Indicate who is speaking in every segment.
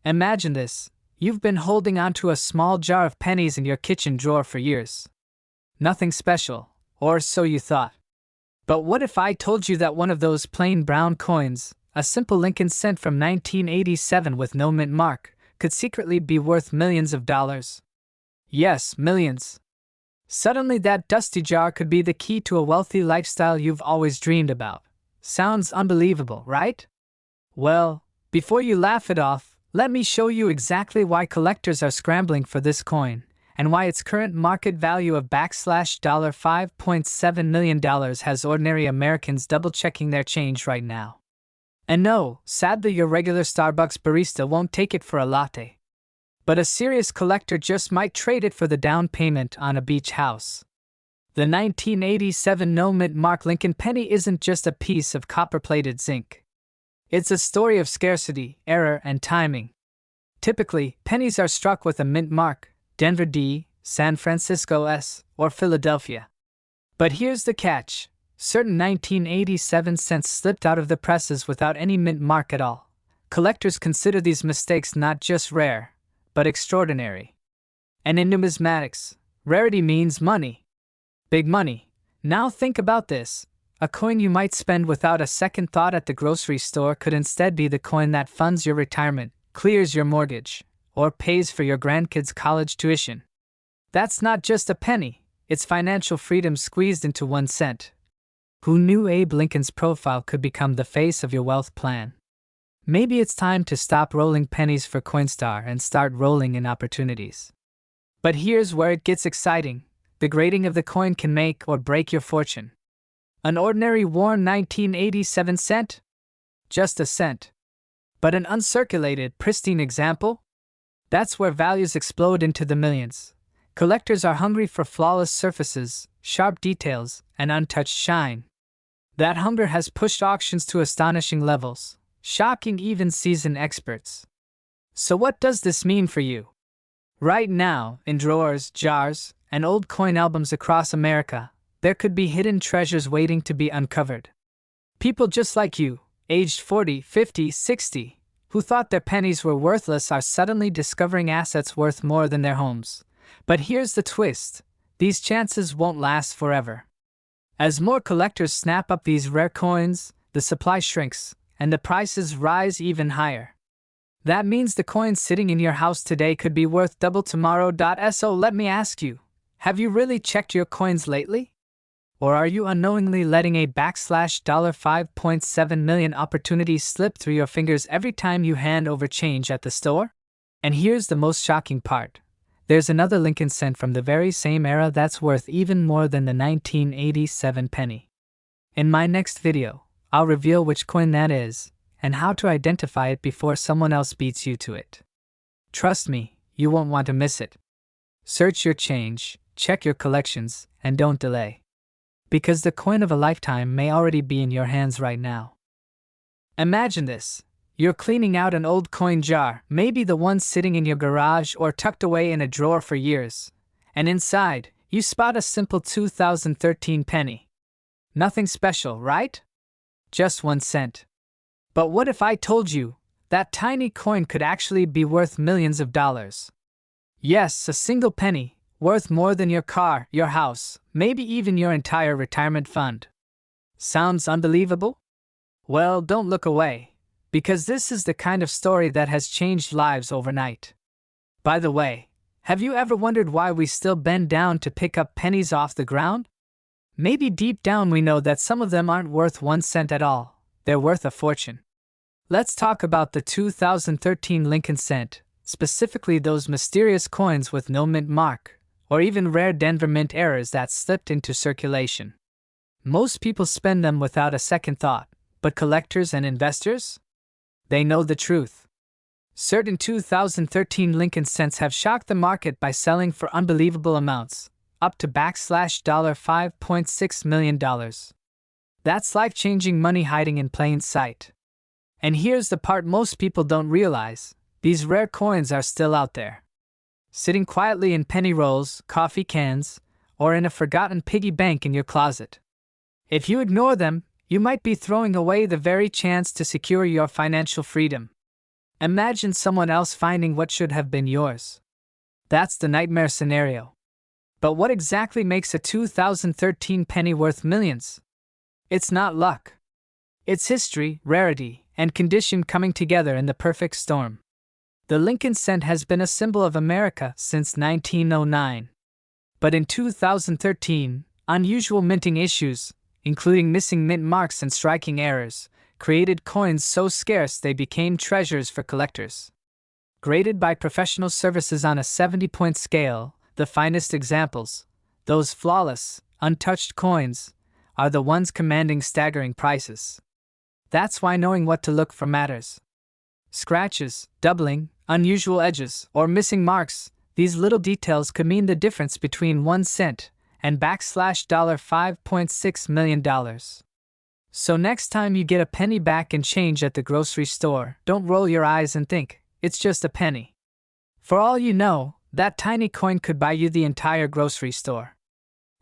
Speaker 1: Imagine this. You've been holding onto a small jar of pennies in your kitchen drawer for years. Nothing special, or so you thought. But what if I told you that one of those plain brown coins, a simple Lincoln cent from 1987 with no mint mark, could secretly be worth millions of dollars? Yes, millions. Suddenly that dusty jar could be the key to a wealthy lifestyle you've always dreamed about. Sounds unbelievable, right? Well, before you laugh it off, let me show you exactly why collectors are scrambling for this coin, and why its current market value of $5.7 million has ordinary Americans double-checking their change right now. And no, sadly your regular Starbucks barista won't take it for a latte. But a serious collector just might trade it for the down payment on a beach house. The 1987 no-mint mark Lincoln penny isn't just a piece of copper-plated zinc. It's a story of scarcity, error, and timing. Typically, pennies are struck with a mint mark, Denver D, San Francisco S, or Philadelphia. But here's the catch. Certain 1987 cents slipped out of the presses without any mint mark at all. Collectors consider these mistakes not just rare, but extraordinary. And in numismatics, rarity means money. Big money. Now think about this. A coin you might spend without a second thought at the grocery store could instead be the coin that funds your retirement, clears your mortgage, or pays for your grandkids' college tuition. That's not just a penny, it's financial freedom squeezed into 1 cent. Who knew Abe Lincoln's profile could become the face of your wealth plan? Maybe it's time to stop rolling pennies for Coinstar and start rolling in opportunities. But here's where it gets exciting. The grading of the coin can make or break your fortune. An ordinary worn 1987 cent? Just a cent. But an uncirculated, pristine example? That's where values explode into the millions. Collectors are hungry for flawless surfaces, sharp details, and untouched shine. That hunger has pushed auctions to astonishing levels, shocking even seasoned experts. So what does this mean for you? Right now, in drawers, jars, and old coin albums across America, there could be hidden treasures waiting to be uncovered. People just like you, aged 40, 50, 60, who thought their pennies were worthless are suddenly discovering assets worth more than their homes. But here's the twist. These chances won't last forever. As more collectors snap up these rare coins, the supply shrinks, and the prices rise even higher. That means the coin sitting in your house today could be worth double tomorrow. So let me ask you, have you really checked your coins lately? Or are you unknowingly letting a $5.7 million opportunity slip through your fingers every time you hand over change at the store? And here's the most shocking part. There's another Lincoln cent from the very same era that's worth even more than the 1987 penny. In my next video, I'll reveal which coin that is, and how to identify it before someone else beats you to it. Trust me, you won't want to miss it. Search your change, check your collections, and don't delay. Because the coin of a lifetime may already be in your hands right now. Imagine this. You're cleaning out an old coin jar, maybe the one sitting in your garage or tucked away in a drawer for years. And inside, you spot a simple 2013 penny. Nothing special, right? Just 1 cent. But what if I told you that tiny coin could actually be worth millions of dollars? Yes, a single penny, worth more than your car, your house, maybe even your entire retirement fund. Sounds unbelievable? Well, don't look away, because this is the kind of story that has changed lives overnight. By the way, have you ever wondered why we still bend down to pick up pennies off the ground? Maybe deep down we know that some of them aren't worth 1 cent at all, they're worth a fortune. Let's talk about the 2013 Lincoln cent, specifically those mysterious coins with no mint mark, or even rare Denver mint errors that slipped into circulation. Most people spend them without a second thought, but collectors and investors? They know the truth. Certain 2013 Lincoln cents have shocked the market by selling for unbelievable amounts, up to $5.6 million. That's life-changing money hiding in plain sight. And here's the part most people don't realize. These rare coins are still out there, sitting quietly in penny rolls, coffee cans, or in a forgotten piggy bank in your closet. If you ignore them, you might be throwing away the very chance to secure your financial freedom. Imagine someone else finding what should have been yours. That's the nightmare scenario. But what exactly makes a 2013 penny worth millions? It's not luck. It's history, rarity, and condition coming together in the perfect storm. The Lincoln cent has been a symbol of America since 1909. But in 2013, unusual minting issues, including missing mint marks and striking errors, created coins so scarce they became treasures for collectors. Graded by professional services on a 70-point scale, the finest examples, those flawless, untouched coins, are the ones commanding staggering prices. That's why knowing what to look for matters. Scratches, doubling, unusual edges, or missing marks, these little details could mean the difference between 1 cent and $5.6 million. So next time you get a penny back in change at the grocery store, don't roll your eyes and think, it's just a penny. For all you know, that tiny coin could buy you the entire grocery store.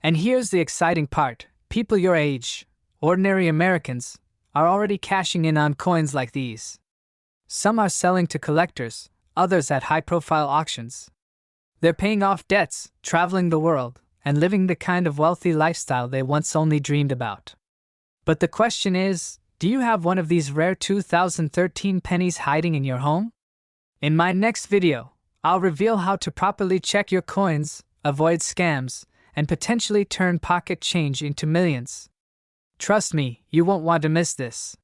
Speaker 1: And here's the exciting part, people your age, ordinary Americans, are already cashing in on coins like these. Some are selling to collectors, others at high-profile auctions. They're paying off debts, traveling the world, and living the kind of wealthy lifestyle they once only dreamed about. But the question is, do you have one of these rare 2013 pennies hiding in your home? In my next video, I'll reveal how to properly check your coins, avoid scams, and potentially turn pocket change into millions. Trust me, you won't want to miss this.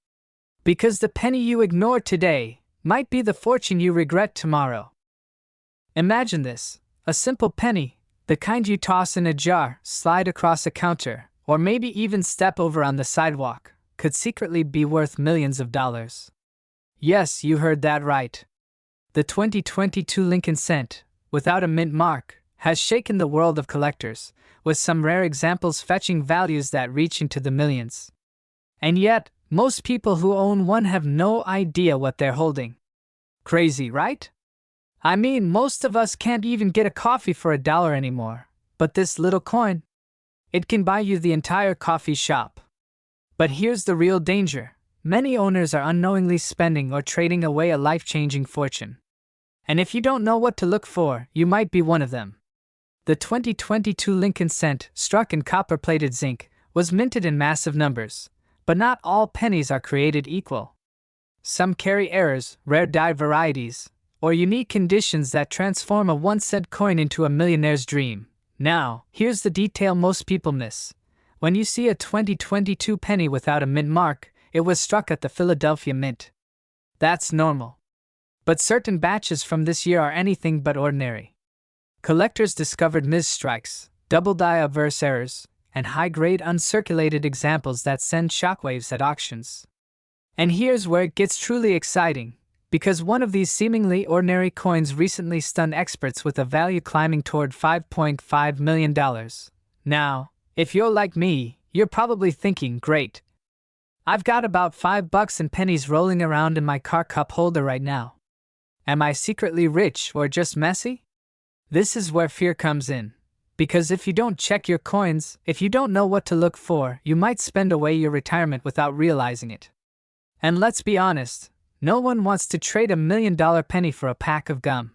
Speaker 1: Because the penny you ignore today might be the fortune you regret tomorrow. Imagine this, a simple penny, the kind you toss in a jar, slide across a counter, or maybe even step over on the sidewalk, could secretly be worth millions of dollars. Yes, you heard that right. The 2022 Lincoln cent, without a mint mark, has shaken the world of collectors, with some rare examples fetching values that reach into the millions. And yet, most people who own one have no idea what they're holding. Crazy, right? I mean, most of us can't even get a coffee for $1 anymore, but this little coin, it can buy you the entire coffee shop. But here's the real danger. Many owners are unknowingly spending or trading away a life-changing fortune. And if you don't know what to look for, you might be one of them. The 2022 Lincoln cent, struck in copper-plated zinc, was minted in massive numbers, but not all pennies are created equal. Some carry errors, rare die varieties, or unique conditions that transform a 1-cent coin into a millionaire's dream. Now, here's the detail most people miss. When you see a 2022 penny without a mint mark, it was struck at the Philadelphia Mint. That's normal. But certain batches from this year are anything but ordinary. Collectors discovered misstrikes, double die obverse errors, and high-grade uncirculated examples that send shockwaves at auctions. And here's where it gets truly exciting, because one of these seemingly ordinary coins recently stunned experts with a value climbing toward $5.5 million. Now, if you're like me, you're probably thinking, great. I've got about $5 in pennies rolling around in my car cup holder right now. Am I secretly rich or just messy? This is where fear comes in. Because if you don't check your coins, if you don't know what to look for, you might spend away your retirement without realizing it. And let's be honest, no one wants to trade $1 million penny for a pack of gum.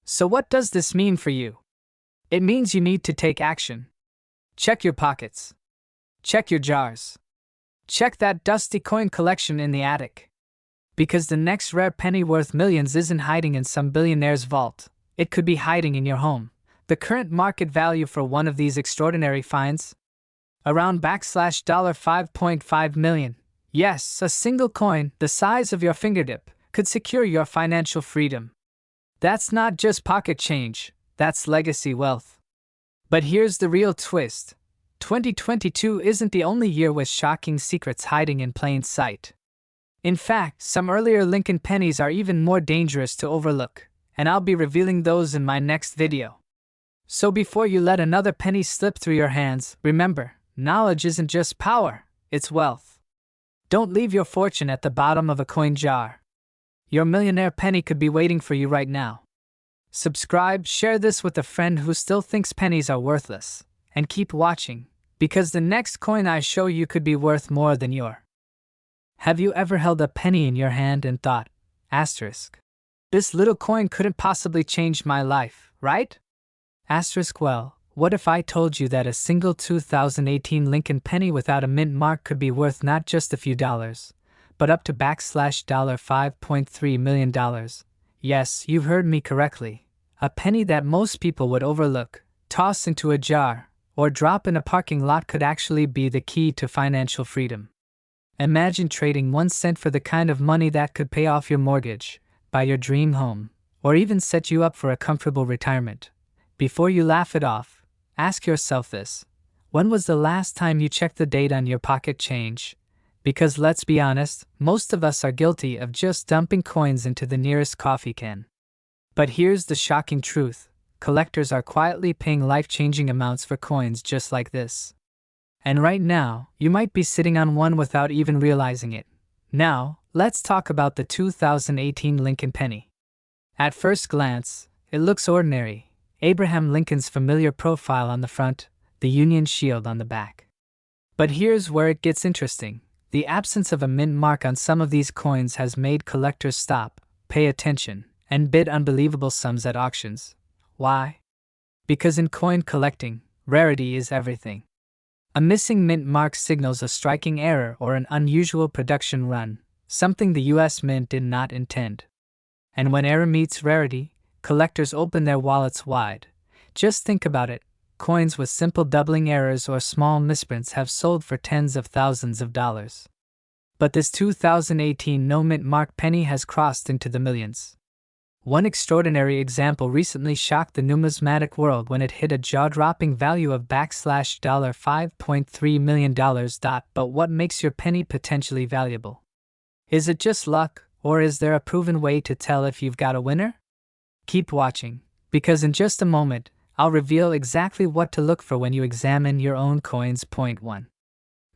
Speaker 1: So what does this mean for you? It means you need to take action. Check your pockets. Check your jars. Check that dusty coin collection in the attic. Because the next rare penny worth millions isn't hiding in some billionaire's vault. It could be hiding in your home. The current market value for one of these extraordinary finds? Around $5.5 million. Yes, a single coin, the size of your fingertip, could secure your financial freedom. That's not just pocket change, that's legacy wealth. But here's the real twist. 2022 isn't the only year with shocking secrets hiding in plain sight. In fact, some earlier Lincoln pennies are even more dangerous to overlook, and I'll be revealing those in my next video. So before you let another penny slip through your hands, remember, knowledge isn't just power, it's wealth. Don't leave your fortune at the bottom of a coin jar. Your millionaire penny could be waiting for you right now. Subscribe, share this with a friend who still thinks pennies are worthless, and keep watching, because the next coin I show you could be worth more than your. Have you ever held a penny in your hand and thought, asterisk, This little coin couldn't possibly change my life, right? Well, what if I told you that a single 2018 Lincoln penny without a mint mark could be worth not just a few dollars, but up to $5.3 million? Yes, you've heard me correctly. A penny that most people would overlook, toss into a jar, or drop in a parking lot could actually be the key to financial freedom. Imagine trading 1 cent for the kind of money that could pay off your mortgage, buy your dream home, or even set you up for a comfortable retirement. Before you laugh it off, ask yourself this: when was the last time you checked the date on your pocket change? Because let's be honest, most of us are guilty of just dumping coins into the nearest coffee can. But here's the shocking truth: collectors are quietly paying life-changing amounts for coins just like this. And right now, you might be sitting on one without even realizing it. Now, let's talk about the 2018 Lincoln penny. At first glance, it looks ordinary: Abraham Lincoln's familiar profile on the front, the Union shield on the back. But here's where it gets interesting. The absence of a mint mark on some of these coins has made collectors stop, pay attention, and bid unbelievable sums at auctions. Why? Because in coin collecting, rarity is everything. A missing mint mark signals a striking error or an unusual production run, something the US Mint did not intend. And when error meets rarity, collectors open their wallets wide. Just think about it: coins with simple doubling errors or small misprints have sold for tens of thousands of dollars. But this 2018 no mint mark penny has crossed into the millions. One extraordinary example recently shocked the numismatic world when it hit a jaw-dropping value of $5.3 million. But what makes your penny potentially valuable? Is it just luck, or is there a proven way to tell if you've got a winner? Keep watching, because in just a moment, I'll reveal exactly what to look for when you examine your own coins. Point 1.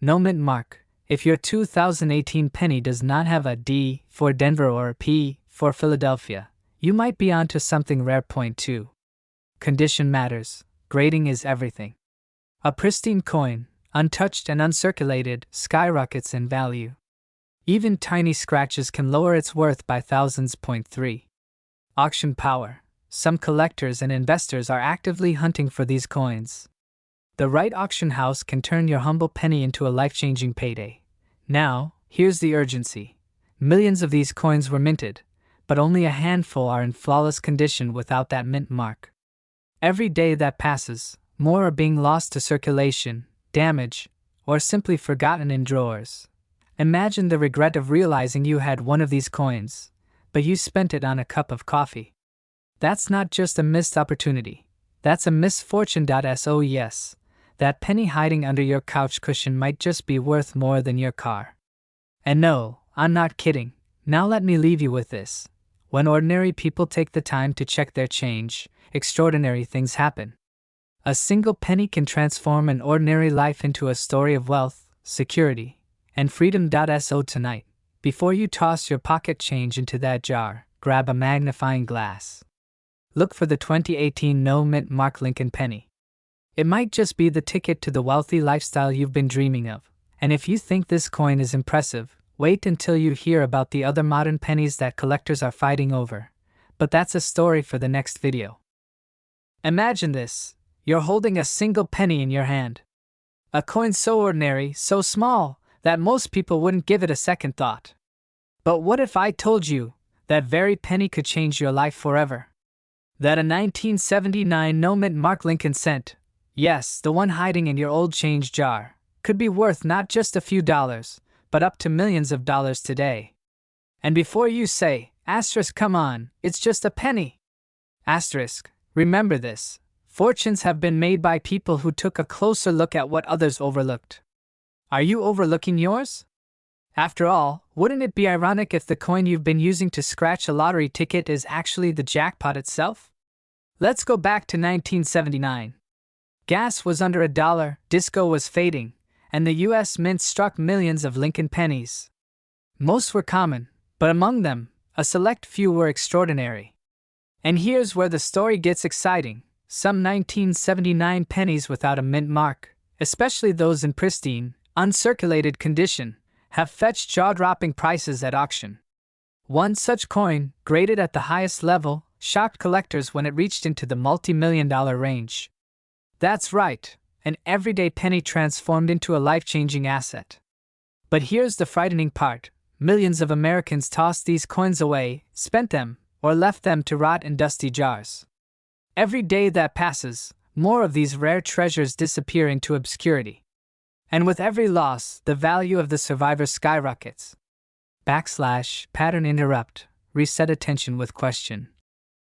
Speaker 1: No mint mark. If your 2018 penny does not have a D for Denver or a P for Philadelphia, you might be onto something rare. Point 2. Condition matters. Grading is everything. A pristine coin, untouched and uncirculated, skyrockets in value. Even tiny scratches can lower its worth by thousands. Point 3. Auction power. Some collectors and investors are actively hunting for these coins. The right auction house can turn your humble penny into a life-changing payday. Now, here's the urgency. Millions of these coins were minted, but only a handful are in flawless condition without that mint mark. Every day that passes, more are being lost to circulation, damage, or simply forgotten in drawers. Imagine the regret of realizing you had one of these coins, but you spent it on a cup of coffee. That's not just a missed opportunity. That's a misfortune. So yes, that penny hiding under your couch cushion might just be worth more than your car. And no, I'm not kidding. Now let me leave you with this. When ordinary people take the time to check their change, extraordinary things happen. A single penny can transform an ordinary life into a story of wealth, security, and freedom. So tonight, before you toss your pocket change into that jar, grab a magnifying glass. Look for the 2018 no mint mark Lincoln penny. It might just be the ticket to the wealthy lifestyle you've been dreaming of. And if you think this coin is impressive, wait until you hear about the other modern pennies that collectors are fighting over. But that's a story for the next video. Imagine this: you're holding a single penny in your hand. A coin so ordinary, so small, that most people wouldn't give it a second thought. But what if I told you that very penny could change your life forever? That a 1979 no mint mark Lincoln cent, yes, the one hiding in your old change jar, could be worth not just a few dollars, but up to millions of dollars today. And before you say, come on, it's just a penny. Remember this: fortunes have been made by people who took a closer look at what others overlooked. Are you overlooking yours? After all, wouldn't it be ironic if the coin you've been using to scratch a lottery ticket is actually the jackpot itself? Let's go back to 1979. Gas was under $1, disco was fading, and the US Mint struck millions of Lincoln pennies. Most were common, but among them, a select few were extraordinary. And here's where the story gets exciting: some 1979 pennies without a mint mark, especially those in pristine, uncirculated condition, have fetched jaw-dropping prices at auction. One such coin, graded at the highest level, shocked collectors when it reached into the multi-million-dollar range. That's right, an everyday penny transformed into a life-changing asset. But here's the frightening part. Millions of Americans tossed these coins away, spent them, or left them to rot in dusty jars. Every day that passes, more of these rare treasures disappear into obscurity. And with every loss, the value of the survivors skyrockets. Pattern interrupt. Reset attention with question.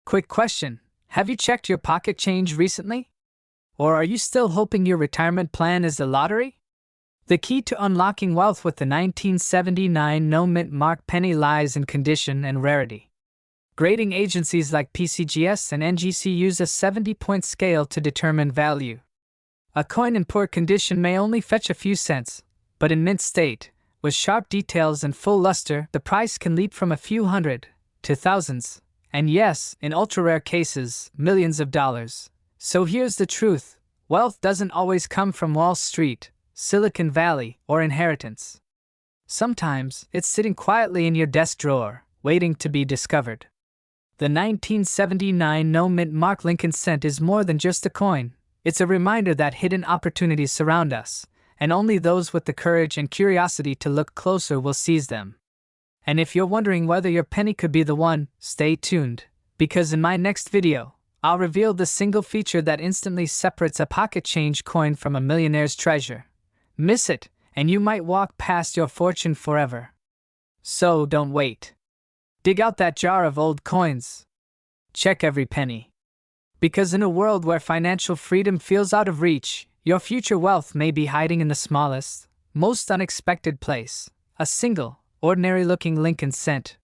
Speaker 1: Quick question. Have you checked your pocket change recently? Or are you still hoping your retirement plan is the lottery? The key to unlocking wealth with the 1979 no-mint mark penny lies in condition and rarity. Grading agencies like PCGS and NGC use a 70-point scale to determine value. A coin in poor condition may only fetch a few cents, but in mint state, with sharp details and full luster, the price can leap from a few hundred to thousands, and yes, in ultra-rare cases, millions of dollars. So here's the truth. Wealth doesn't always come from Wall Street, Silicon Valley, or inheritance. Sometimes, it's sitting quietly in your desk drawer, waiting to be discovered. The 1979 no-mint mark Lincoln cent is more than just a coin. It's a reminder that hidden opportunities surround us, and only those with the courage and curiosity to look closer will seize them. And if you're wondering whether your penny could be the one, stay tuned, because in my next video, I'll reveal the single feature that instantly separates a pocket change coin from a millionaire's treasure. Miss it, and you might walk past your fortune forever. So don't wait. Dig out that jar of old coins. Check every penny. Because in a world where financial freedom feels out of reach, your future wealth may be hiding in the smallest, most unexpected place. A single, ordinary-looking Lincoln cent,